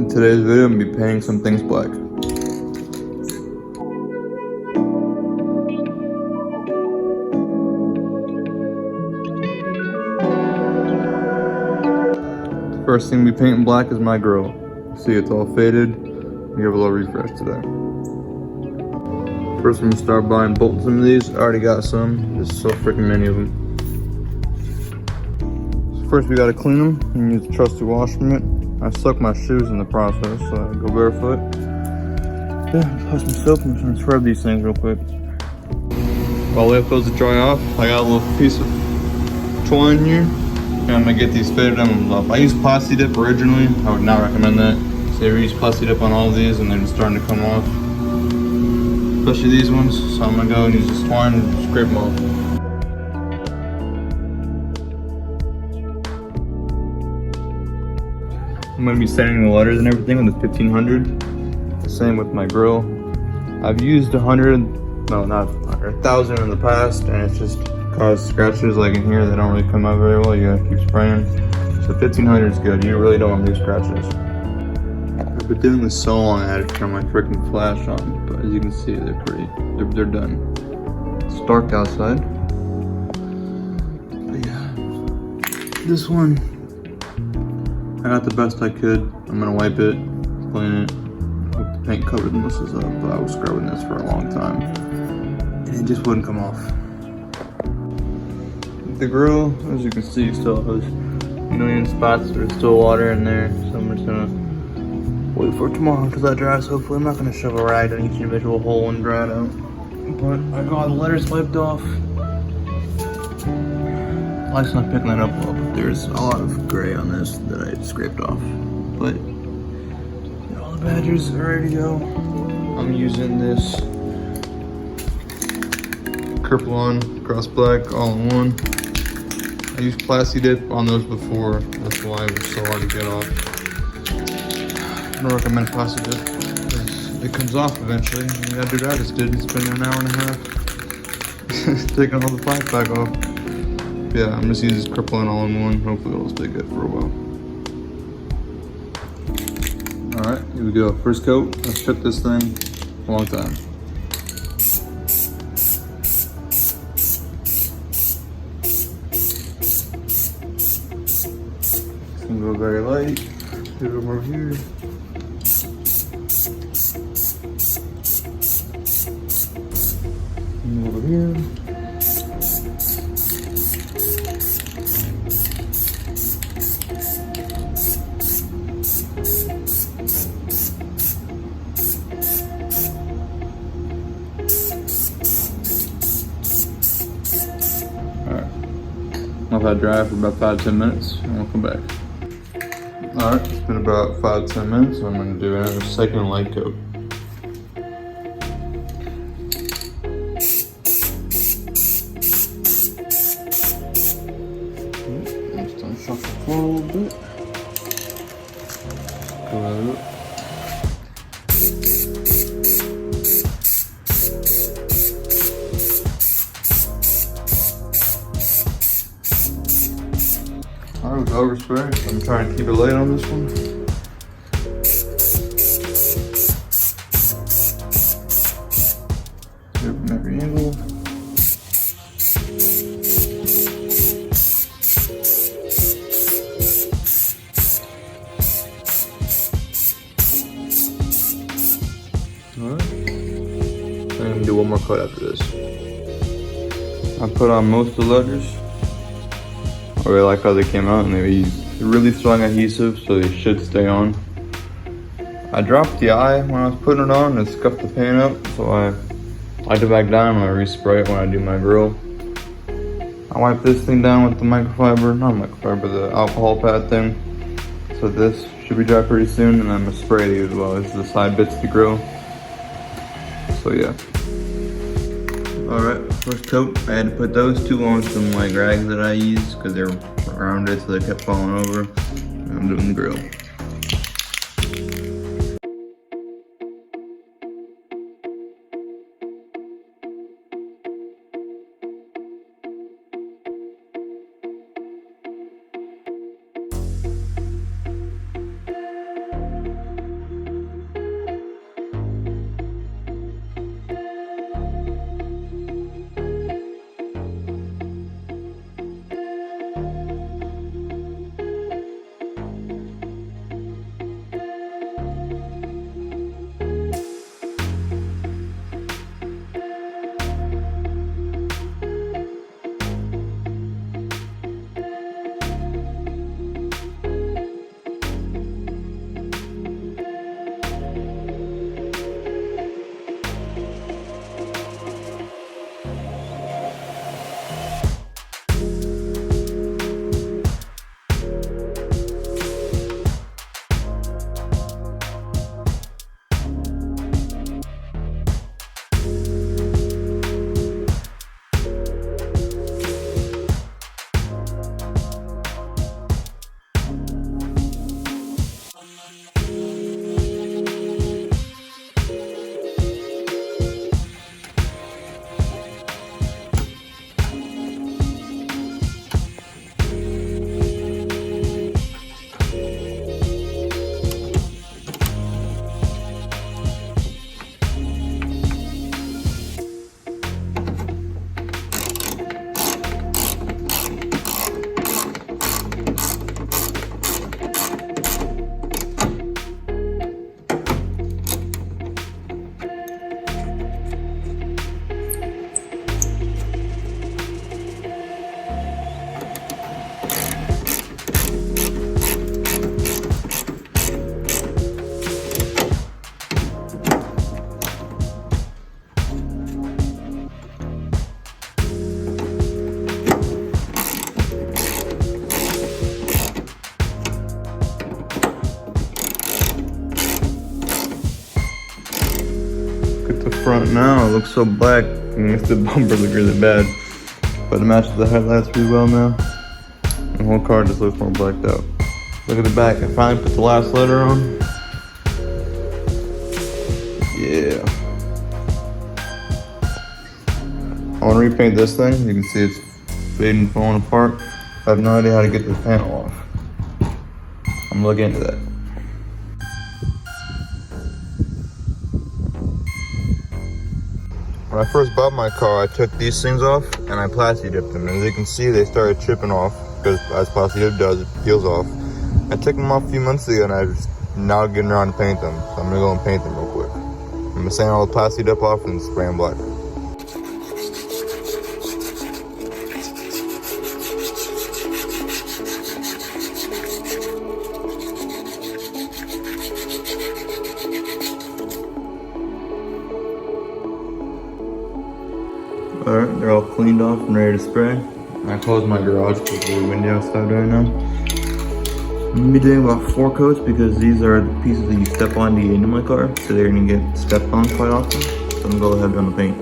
In today's video, I'm going to be painting some things black. The first thing we paint in black is my grill. See, it's all faded. We have a little refresh today. First, I'm going to start buying bolts some of these. I already got some. There's so freaking many of them. So first, we got to clean them and use the trusty wash mitt. I suck my shoes in the process, so I go barefoot. Yeah, put some soap and I'm gonna scrub these things real quick. While we have those to dry off, I got a little piece of twine here, and I'm gonna get these faded emblems off. I used Plasti dip originally. I would not recommend that. So I use Plasti dip on all of these, and they're just starting to come off, especially these ones. So I'm gonna go and use this twine and scrape them off. I'm going to be sanding the letters and everything with the 1500. The same with my grill. I've used 1,000 in the past, and it's just caused scratches like in here that don't really come out very well. You gotta keep spraying. So 1500 is good. You really don't want these scratches. I've been doing this so long I had to turn my freaking flash on, but as you can see, they're done. It's dark outside. But yeah, this one, I got the best I could. I'm gonna wipe it, clean it. Hope the paint covered most of this up, but I was scrubbing this for a long time and it just wouldn't come off. The grill, as you can see, still has a million spots. There's still water in there, so I'm just gonna wait for tomorrow until that dries. Hopefully, I'm not gonna shove a rag on each individual hole and dry it out. But I got all the letters wiped off. Light's not picking that up well, but there's a lot of gray on this that I scraped off. But all the badgers are ready to go. I'm using this Kirpalon Cross Black all-in-one. I used Plasti dip on those before. That's why it was so hard to get off. I don't recommend Plasti dip because it comes off eventually. You gotta do that. I just did. It's been an hour and a half. Taking all the black back off. Yeah, I'm just using this Kirpalon all-in-one. Hopefully it'll stay good for a while. Alright, here we go. First coat. I've shipped this thing a long time. It's gonna go very light. Do it over here. And over here. I'll let that dry for about 5-10 minutes and we'll come back. Alright, it's been about 5-10 minutes, so I'm going to do another second light coat. I'm just going to shuffle the floor a little bit. Go ahead. Alright, with overspray, I'm trying to keep it light on this one. Do it from every angle. Alright. I'm gonna do one more coat after this. I put on most of the letters. I really like how they came out, and they used really strong adhesive, so they should stay on. I dropped the eye when I was putting it on and scuffed the paint up, so I light it back down and I respray it when I do my grill. I wipe this thing down with the microfiber, not microfiber, the alcohol pad thing. So this should be dry pretty soon, and I'm gonna spray these as well. This is the side bits of the grill. So yeah. Alright, first coat, I had to put those two on some like rags that I used because they were around it, so they kept falling over. And I'm doing the grill. Look at the front now, it looks so black. It makes the bumper look really bad. But it matches the headlights really well now. The whole car just looks more blacked out. Look at the back, I finally put the last letter on. Yeah. I want to repaint this thing. You can see it's fading and falling apart. I have no idea how to get this panel off. I'm gonna look into that. When I first bought my car, I took these things off and I Plasti dipped them. And as you can see, they started chipping off because as Plasti dip does, it peels off. I took them off a few months ago and I'm just now getting around to paint them. So I'm gonna go and paint them real quick. I'm gonna sand all the Plasti dip off and spray them black. Alright, they're all cleaned off and ready to spray. I closed my garage because it's really windy outside right now. I'm gonna be doing about 4 coats because these are the pieces that you step on to get into my car, so they're gonna get stepped on quite often. So I'm gonna go ahead on the paint.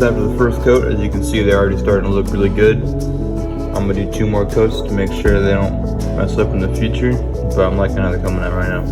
After the first coat, as you can see, they're already starting to look really good. I'm gonna do 2 more coats to make sure they don't mess up in the future, but I'm liking how they're coming out right now.